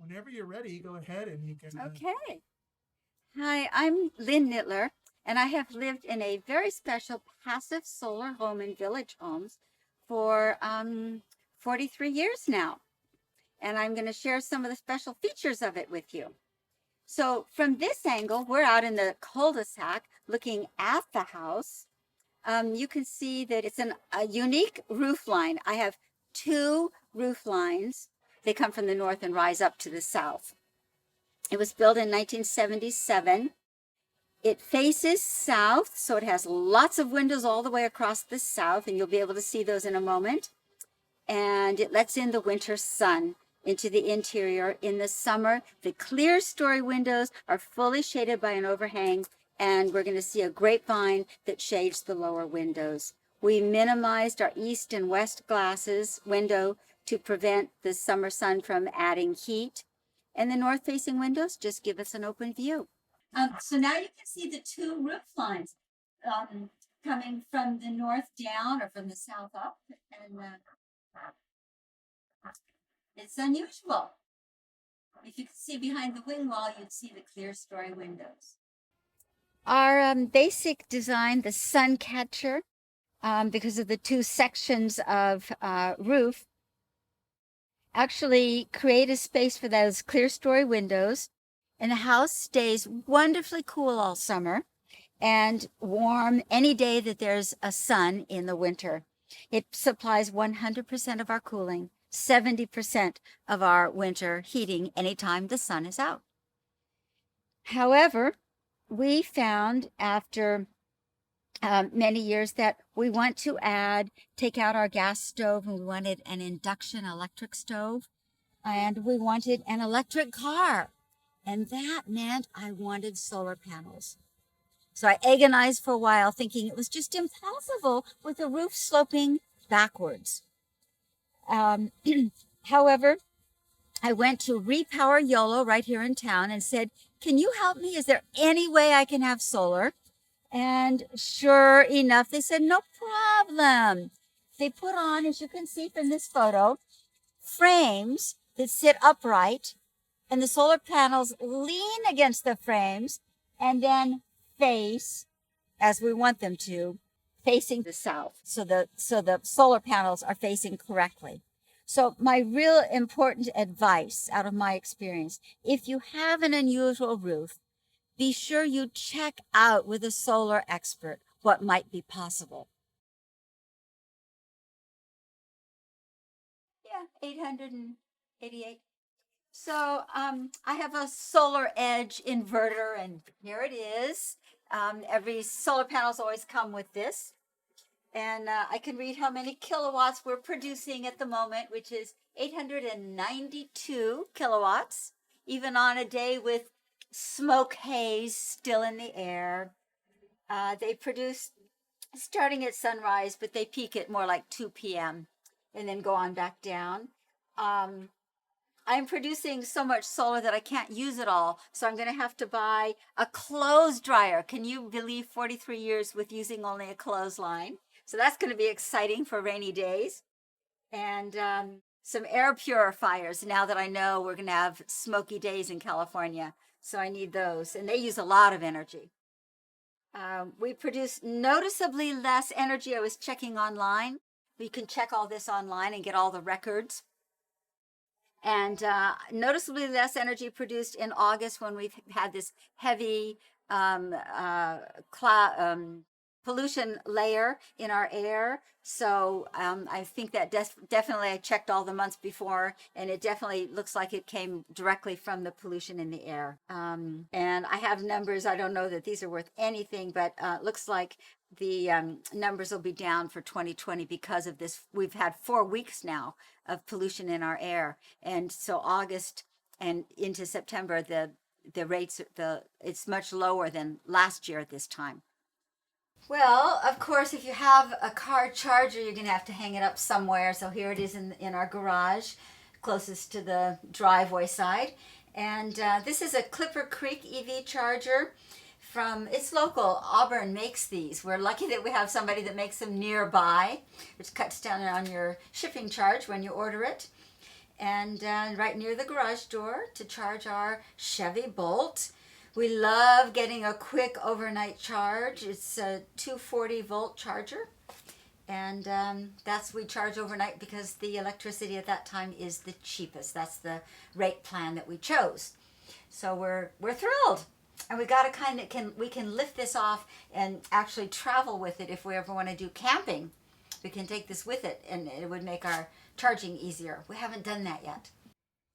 Whenever you're ready, go ahead and you can. Okay. Hi, I'm Lynne Nittler, and I have lived in a very special passive solar home in Village Homes for 43 years now. And I'm going to share some of the special features of it with you. So from this angle, we're out in the cul-de-sac looking at the house. You can see that it's a unique roof line. I have two roof lines. They come from the north and rise up to the south. It was built in 1977. It faces south, so it has lots of windows all the way across the south, and you'll be able to see those in a moment. And it lets in the winter sun into the interior. In the summer, the clerestory windows are fully shaded by an overhang, and we're going to see a grapevine that shades the lower windows. We minimized our east and west window to prevent the summer sun from adding heat. And the north-facing windows just give us an open view. So now you can see the two roof lines coming from the north down or from the south up. And it's unusual. If you could see behind the wing wall, you'd see the clerestory windows. Our basic design, the suncatcher, because of the two sections of roof, actually create a space for those clerestory windows, and the house stays wonderfully cool all summer and warm any day that there's a sun in the winter. It supplies 100% of our cooling, 70% of our winter heating anytime the sun is out. However, we found after many years that we want to take out our gas stove, and we wanted an induction electric stove, and we wanted an electric car. And that meant I wanted solar panels. So I agonized for a while, thinking it was just impossible with the roof sloping backwards. However, I went to Repower YOLO right here in town and said, can you help me? Is there any way I can have solar? And sure enough, they said, no problem. They put on, as you can see from this photo, frames that sit upright, and the solar panels lean against the frames and then face, as we want them to, facing the south. So the solar panels are facing correctly. So my real important advice out of my experience, if you have an unusual roof, be sure you check out with a solar expert what might be possible. Yeah, 888. So I have a Solar Edge inverter, and here it is. Every solar panels always come with this. And I can read how many kilowatts we're producing at the moment, which is 892 kilowatts, even on a day with smoke haze still in the air. They produce starting at sunrise, but they peak at more like 2 p.m. and then go on back down. I'm producing so much solar that I can't use it all, so I'm going to have to buy a clothes dryer. Can you believe 43 years with using only a clothesline? So that's going to be exciting for rainy days. And some air purifiers, now that I know we're going to have smoky days in California. So I need those, and they use a lot of energy. We produce noticeably less energy. I was checking online. You can check all this online and get all the records. And noticeably less energy produced in August when we've had this heavy pollution layer in our air. So I think that definitely, I checked all the months before, and it definitely looks like it came directly from the pollution in the air. And I have numbers. I don't know that these are worth anything, but looks like the numbers will be down for 2020 because of this. We've had 4 weeks now of pollution in our air. And so August and into September, the rates, it's much lower than last year at this time. Well, of course, if you have a car charger, you're going to have to hang it up somewhere. So here it is in our garage, closest to the driveway side. And this is a Clipper Creek EV charger it's local. Auburn makes these. We're lucky that we have somebody that makes them nearby, which cuts down on your shipping charge when you order it. and right near the garage door to charge our Chevy Bolt. We love getting a quick overnight charge. It's a 240-volt charger, and we charge overnight because the electricity at that time is the cheapest. That's the rate plan that we chose. So we're thrilled, and we got to we can lift this off and actually travel with it if we ever want to do camping. We can take this with it, and it would make our charging easier. We haven't done that yet.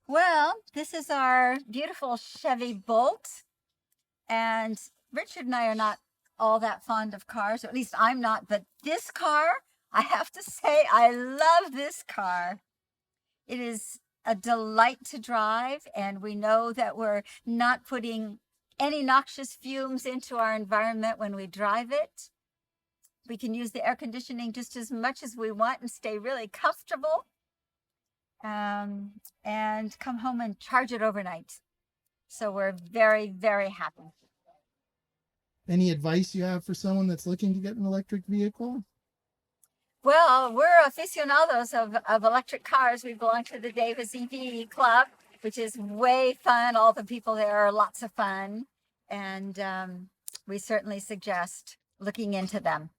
Well, this is our beautiful Chevy Bolt. And Richard and I are not all that fond of cars, or at least I'm not, but this car, I have to say, I love this car. It is a delight to drive, and we know that we're not putting any noxious fumes into our environment when we drive it. We can use the air conditioning just as much as we want and stay really comfortable, and come home and charge it overnight. So we're very, very happy. Any advice you have for someone that's looking to get an electric vehicle? Well, we're aficionados of electric cars. We belong to the Davis EV Club, which is way fun. All the people there are lots of fun. And we certainly suggest looking into them.